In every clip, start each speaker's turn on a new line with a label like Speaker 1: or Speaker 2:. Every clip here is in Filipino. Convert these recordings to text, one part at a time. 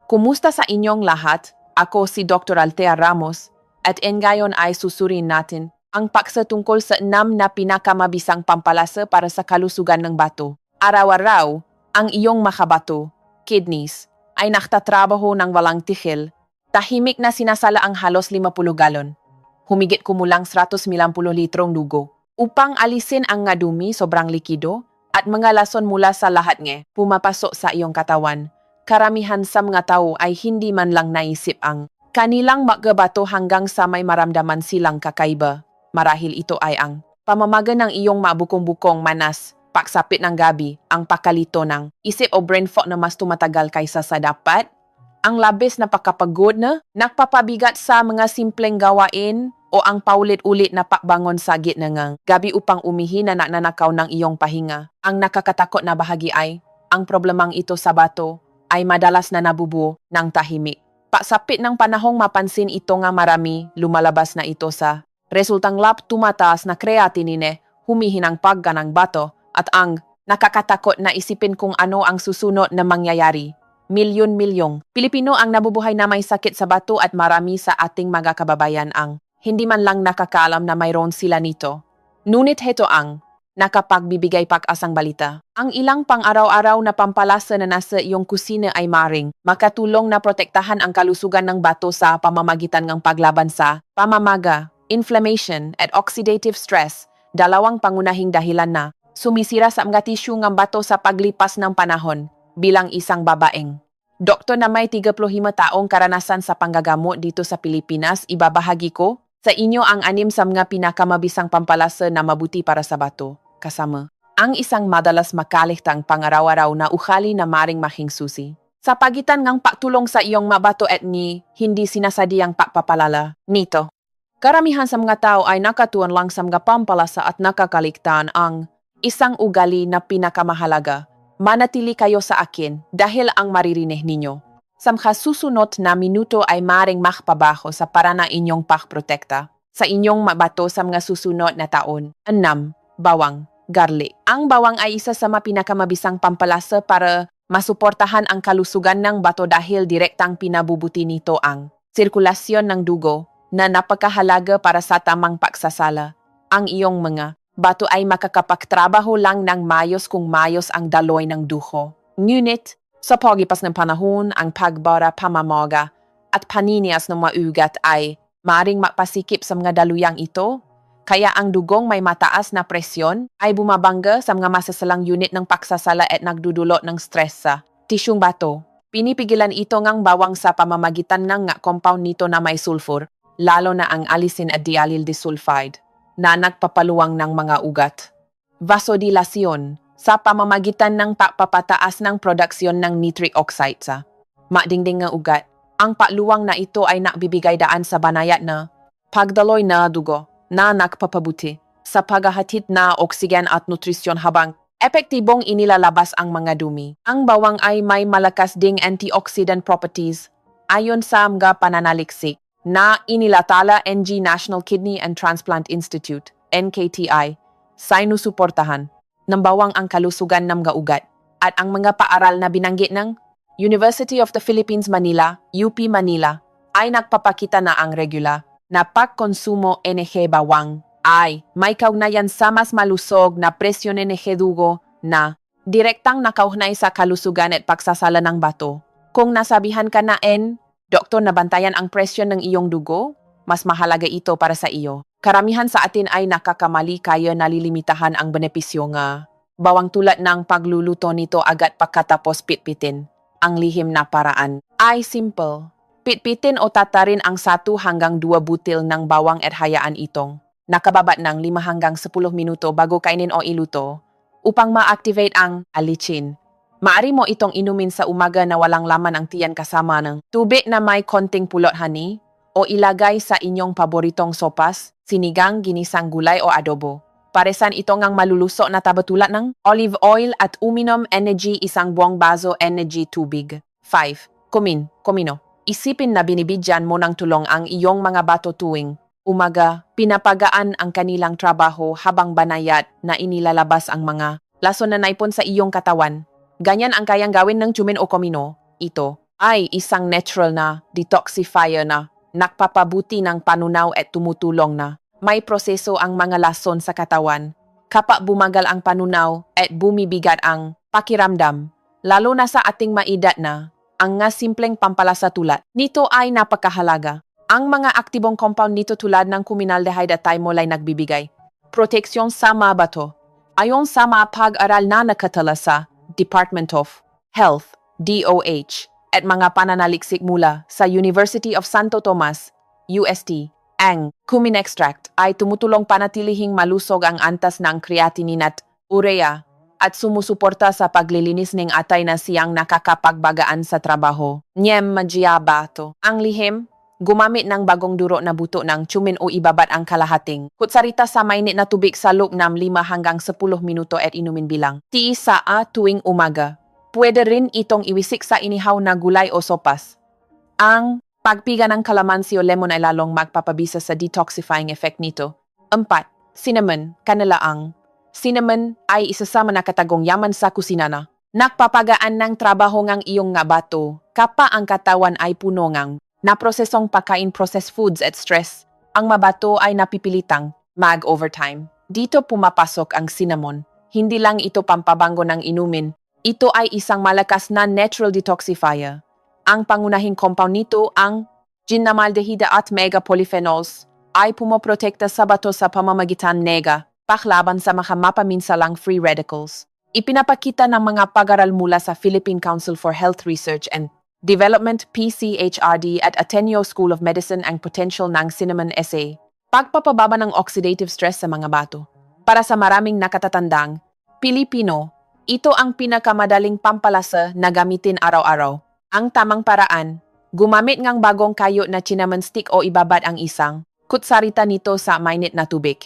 Speaker 1: Kumusta sa inyong lahat? Ako si Dr. Althea Ramos at ngayon ay susurin natin ang paksa tungkol sa 6 na pinakamabisang pampalasa para sa kalusugan ng bato. Araw-araw, ang iyong makabato, kidneys, ay naktatrabaho ng walang tigil. Tahimik na sinasala ang halos 50 galon. Humigit kumulang 190 litrong dugo upang alisin ang nga dumi sobrang likido at mga lason mula sa lahat ng pumapasok sa iyong katawan. Karamihan sa mga tao ay hindi man lang naisip ang kanilang magabato hanggang sa may maramdaman silang kakaiba. Marahil ito ay ang pamamaga ng iyong mabukong-bukong manas, pagsapit ng gabi, ang pakalito ng isip o brain fog na mas tumatagal kaysa sa dapat, ang labis na pakapagod na nakpapabigat sa mga simpleng gawain o ang paulit-ulit na pakbangon sa gitna ng gabi upang umihi na nanakaw ng iyong pahinga. Ang nakakatakot na bahagi ay ang problemang ito sa bato ay madalas na nabubuo ng tahimik. Pagsapit ng panahong mapansin ito nga marami, lumalabas na ito sa resultang lab tumataas na creatinine, humihinang pagga ng bato, at ang nakakatakot na isipin kung ano ang susunod na mangyayari. Milyon-milyong Pilipino ang nabubuhay na may sakit sa bato at marami sa ating mga kababayan ang hindi man lang nakakaalam na mayroon sila nito. Ngunit heto ang nakapagbibigay pag-asang balita. Ang ilang pang-araw-araw na pampalasa na nasa iyong kusina ay maring makatulong na protektahan ang kalusugan ng bato sa pamamagitan ng paglaban sa pamamaga, inflammation at oxidative stress, dalawang pangunahing dahilan na sumisira sa mga tisyu ng bato sa paglipas ng panahon. Bilang isang babaeng doktor na may 35 taong karanasan sa panggagamot dito sa Pilipinas, ibabahagi ko sa inyo ang 6 sa mga pinakamabisang pampalasa na mabuti para sa bato. Kasama ang isang madalas makalihtang pang-araw-araw na ugali na maring mahing susi. Sa pagitan ng pagtulong sa iyong mabato at ni hindi sinasadyang pagpapalala nito. Karamihan sa mga tao ay nakatuon lang sa mga pampalasa at nakakaligtaan ang isang ugali na pinakamahalaga. Manatili kayo sa akin dahil ang maririnig ninyo sa mga susunod na minuto ay maring makpabaho sa para na inyong pakprotekta sa inyong mabato sa mga susunod na taon. 6. Bawang, garlic. Ang bawang ay isa sa mga pinakamabisang pampalasa para masuportahan ang kalusugan ng bato dahil direktang pinabubuti nito ang sirkulasyon ng dugo na napakahalaga para sa tamang pagsasala. Ang iyong mga bato ay makakapagtrabaho lang ng mayos kung mayos ang daloy ng dugo. Ngunit, sa paglipas ng panahon, ang pagbara, pamamaga at paninias ng mga ugat ay maring mapasikip sa mga daluyang ito. Kaya ang dugong may mataas na presyon ay bumabangga sa mga masasalang unit ng pagsasala at nagdudulot ng stress sa tisyong bato. Pinipigilan ito ngang bawang sa pamamagitan ng nga compound nito na may sulfur, lalo na ang allicin at diallyl disulfide, na nagpapaluwang ng mga ugat. Vasodilasyon, sa pamamagitan ng pagpapataas ng produksyon ng nitric oxide sa madingding nga ugat. Ang paluwang na ito ay nakbibigay daan sa banayad na pagdaloy na dugo na nagpapabuti sa paghahatid na oksigen at nutrisyon habang epektibong inilalabas ang mga dumi. Ang bawang ay may malakas ding antioxidant properties ayon sa mga pananaliksik na inilatala ng National Kidney and Transplant Institute, NKTI, sinusuportahan ng bawang ang kalusugan ng mga ugat at ang mga paaral na binanggit ng University of the Philippines Manila, UP Manila, ay nagpapakita na ang regular na pagkonsumo ng bawang ay may kaugnayan sa mas malusog na presyon ng dugo na direktang nakaugnay sa kalusugan at pagsasala ng bato. Kung nasabihan ka na doktor na bantayan ang presyon ng iyong dugo, mas mahalaga ito para sa iyo. Karamihan sa atin ay nakakamali kaya nalilimitahan ang benepisyo nga bawang tulad ng pagluluto nito agad pagkatapos pitpitin. Ang lihim na paraan ay simple. Pitpitin o tatarin ang 1 hanggang 2 butil ng bawang at hayaan itong nakababat ng 5 hanggang 10 minuto bago kainin o iluto upang ma-activate ang allicin. Maari mo itong inumin sa umaga na walang laman ang tiyan kasama ng tubig na may konting pulot honey o ilagay sa inyong paboritong sopas, sinigang, ginisang gulay o adobo. Paresan ito ngang malulusok na tabatulad ng olive oil at uminom energy 1 buong baso energy tubig. 5. Komino. Isipin na binibigyan mo ng tulong ang iyong mga bato tuwing umaga, pinapagaan ang kanilang trabaho habang banayad na inilalabas ang mga lason na naipon sa iyong katawan. Ganyan ang kayang gawin ng cumin o komino. Ito ay isang natural na detoxifier na nakpapabuti ng panunaw at tumutulong na may proseso ang mga lason sa katawan. Kapag bumagal ang panunaw at bumibigat ang pakiramdam, lalo na sa ating maedad na, ang nga simpleng pampalasa tulad nito ay napakahalaga. Ang mga aktibong compound nito tulad ng cuminaldehyde at thymol ay nagbibigay proteksyon sa mga bato. Ayon sa mga pag-aral na nakatala sa Department of Health, DOH, at mga pananaliksik mula sa University of Santo Tomas, UST, ang cumin extract ay tumutulong panatilihing malusog ang antas ng creatinine at urea at sumusuporta sa paglilinis ng atay na siyang nakakapagbagaan sa trabaho. Nyem Magiabato. Ang lihim, gumamit ng bagong duro na buto ng cumin o ibabat ang kalahating kutsarita sa mainit na tubig sa loob ng 5 hanggang 10 minuto at inumin bilang tiisa tuwing umaga. Pwede rin itong iwisik sa inihaw na gulay o sopas. Ang pagpiga ng kalamansi o lemon ay lalong magpapabisa sa detoxifying effect nito. 4. Cinnamon, kanalaang. Cinnamon ay isa sa nakatagong yaman sa kusina na nakpapagaan ng trabaho ng iyong nga bato kapag ang katawan ay puno ng naprosesong pagkain, processed foods at stress. Ang mabato ay napipilitang mag-overtime. Dito pumapasok ang cinnamon. Hindi lang ito pampabango ng inumin. Ito ay isang malakas na natural detoxifier. Ang pangunahing compound nito, ang ginnamaldehyde at megapolyphenols, ay pumoprotekta sa bato sa pamamagitan nega, paklaban sa mga mapaminsalang free radicals. Ipinapakita ng mga pag-aral mula sa Philippine Council for Health Research and Development PCHRD at Ateneo School of Medicine ang potential ng cinnamon SA. Pagpapababa ng oxidative stress sa mga bato. Para sa maraming nakatatandang Pilipino, ito ang pinakamadaling pampalasa na gamitin araw-araw. Ang tamang paraan, gumamit ng bagong kayo na cinnamon stick o ibabad ang isang kutsarita nito sa mainit na tubig.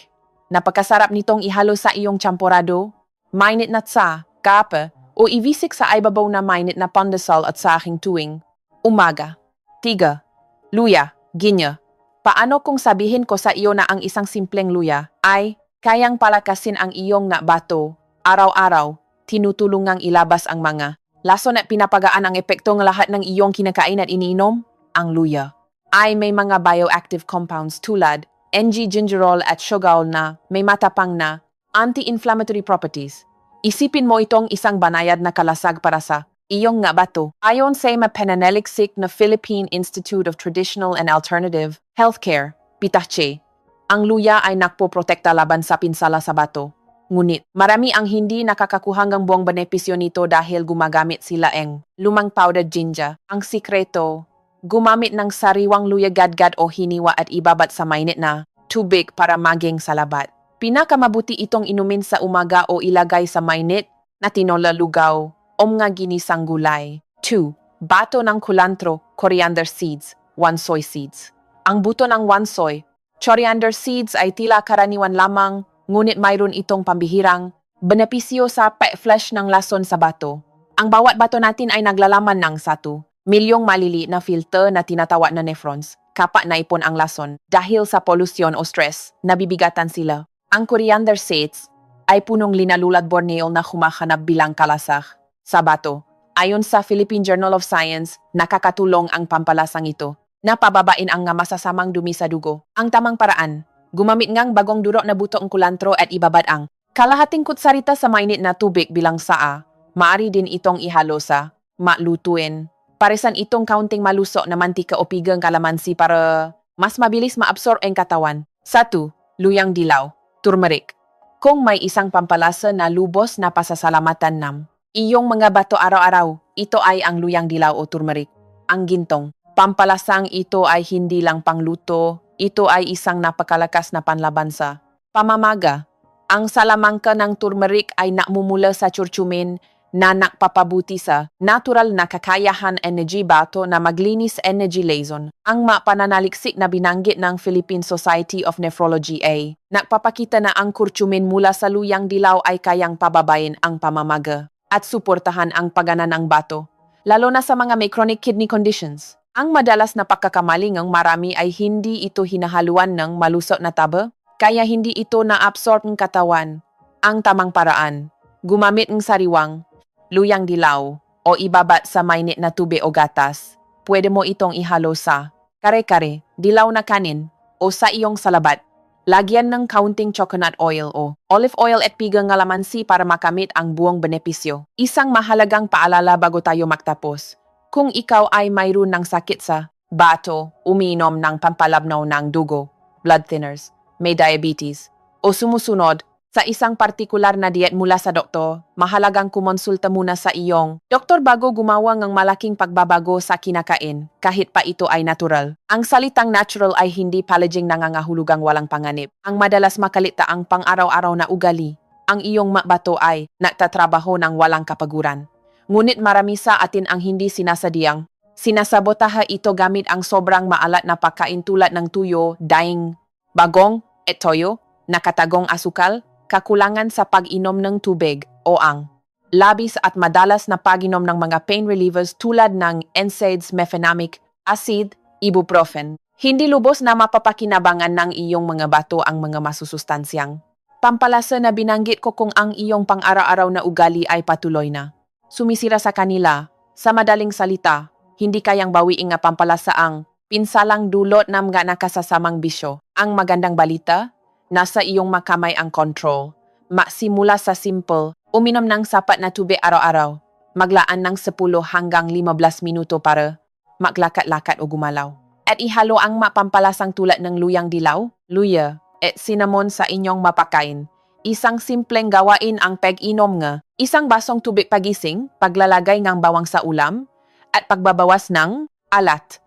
Speaker 1: Napakasarap nitong ihalo sa iyong champorado, mainit na tsa, kape, o iwisik sa ibabaw na mainit na pandesal at sa aking tuwing umaga. 3. Luya, ginya. Paano kung sabihin ko sa iyo na ang isang simpleng luya ay kayang palakasin ang iyong nga bato araw-araw? Tinutulungang ilabas ang mga lason at pinapagaan ang epekto ng lahat ng iyong kinakain at iniinom. Ang luya ay may mga bioactive compounds tulad Ng-gingerol at sugarol na may matapang na anti-inflammatory properties. Isipin mo itong isang banayad na kalasag para sa iyong nga bato. Ayon sa mapananaliksik na Philippine Institute of Traditional and Alternative Healthcare, PITAHCHE, ang luya ay nakpoprotekta laban sa pinsala sa bato. Ngunit, marami ang hindi nakakakuhang ang buong benepisyo nito dahil gumagamit sila ng lumang powdered ginger. Ang sikreto, gumamit ng sariwang luya gadgad o hiniwa at ibabat sa mainit na tubig para maging salabat. Pinakamabuti itong inumin sa umaga o ilagay sa mainit na tinola lugaw o mga ginisang gulay. 2. Bato ng kulantro, coriander seeds, wansoy seeds. Ang buto ng wansoy, coriander seeds ay tila karaniwan lamang, ngunit mayroon itong pambihirang benepisyo sa flesh ng lason sa bato. Ang bawat bato natin ay naglalaman ng 1 milyong maliliit na filter na tinatawag na nephrons kapag naipon ang lason. Dahil sa polusyon o stress, nabibigatan sila. Ang coriander seeds ay punong linalulad Borneo na humahanap bilang kalasag sa bato. Ayon sa Philippine Journal of Science, nakakatulong ang pampalasang ito na pababain ang masasamang dumi sa dugo. Ang tamang paraan, gumamit ngang bagong duro na buto ang kulantro at ibabad ang kalahating kutsarita sa mainit na tubig bilang saa. Maari din itong ihalo sa malutuin. Parisan itong kaunting malusok na mantika o pigang kalamansi para mas mabilis maabsorb ang katawan. 1. Luyang dilaw, turmeric. Kung may isang pampalasa na lubos na pasasalamatan ng iyong mga bato araw-araw, ito ay ang luyang dilaw o turmeric. Ang gintong pampalasang ito ay hindi lang pangluto, ito ay isang napakalakas na panlaban sa pamamaga. Ang salamangka ng turmeric ay namumula sa curcumin na nakpapabuti sa natural na kakayahan energy bato na maglinis energy liaison. Ang mapananaliksik na binanggit ng Philippine Society of Nephrology ay nakpapakita na ang curcumin mula sa luyang dilaw ay kayang pababayin ang pamamaga at suportahan ang pagana ng bato, lalo na sa mga may chronic kidney conditions. Ang madalas na pagkakamali ng marami ay hindi ito hinahaluan ng malusok na taba, kaya hindi ito na-absorb ng katawan. Ang tamang paraan, gumamit ng sariwang luyang dilaw o ibabat sa mainit na tubig o gatas. Pwede mo itong ihalo sa kare-kare, dilaw na kanin, o sa iyong salabat. Lagyan ng kaunting coconut oil o olive oil at pigang ngalamansi para makamit ang buong benepisyo. Isang mahalagang paalala bago tayo magtapos. Kung ikaw ay mayroon ng sakit sa bato, umiinom ng pampalabnaw ng dugo, blood thinners, may diabetes, o sumusunod sa isang partikular na diet mula sa doktor, mahalagang kumonsulta muna sa iyong doktor bago gumawa ng malaking pagbabago sa kinakain, kahit pa ito ay natural. Ang salitang natural ay hindi palaging nangangahulugang walang panganib. Ang madalas makalita ang pang-araw-araw na ugali. Ang iyong bato ay nagtatrabaho ng walang kapaguran. Ngunit marami sa atin ang hindi sinasadyang sinasabotaha ito gamit ang sobrang maalat na pagkain tulad ng tuyo, daing, bagong, at toyo, nakatagong asukal, kakulangan sa pag-inom ng tubig o ang labis at madalas na pag-inom ng mga pain relievers tulad ng NSAIDs, mefenamic acid, ibuprofen. Hindi lubos na mapapakinabangan ng iyong mga bato ang mga masusustansyang pampalasa na binanggit ko kung ang iyong pang-araw-araw na ugali ay patuloy na sumisira sa kanila. Sa madaling salita, hindi kayang bawiin nga pampalasa ang pinsalang dulot ng mga nakasasamang bisyo. Ang magandang balita, nasa iyong makamay ang control. Magsimula sa simple, uminom ng sapat na tubig araw-araw. Maglaan ng 10 hanggang 15 minuto para maglakat-lakat o gumalaw. At ihalo ang mapampalasang tulad ng luyang dilaw, luya, at cinnamon sa inyong mapakain. Isang simpleng gawain ang pag-inom nga. Isang basong tubig pagising, paglalagay ng bawang sa ulam, at pagbabawas ng alat.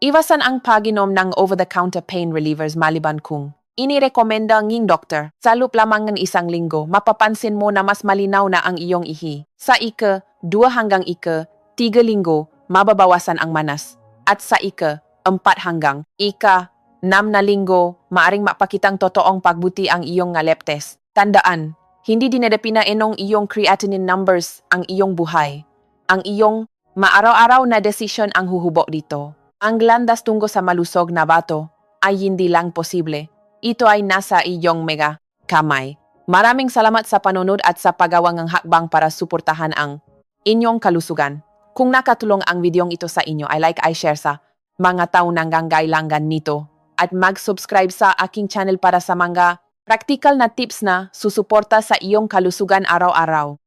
Speaker 1: Iwasan ang pag-inom ng over-the-counter pain relievers maliban kung inirekomenda ng doktor. Sa loob lamang ng 1 linggo, mapapansin mo na mas malinaw na ang iyong ihi. Sa ika-2 hanggang ika-3 linggo, mababawasan ang manas. At sa ika-4 hanggang ika-6 na linggo, maaring mapakitang totoong pagbuti ang iyong lab test. Tandaan, hindi dinadepina enong iyong creatinine numbers ang iyong buhay. Ang iyong maaraw-araw na desisyon ang huhubog dito. Ang landas tungo sa malusog na bato ay hindi lang posible. Ito ay nasa iyong mega kamay. Maraming salamat sa panunod at sa paggawa ng hakbang para suportahan ang inyong kalusugan. Kung nakatulong ang videong ito sa inyo, ay like, ay share sa mga tao nanggangailangan nito. At mag-subscribe sa aking channel para sa mga practical na tips na susuporta sa iyong kalusugan araw-araw.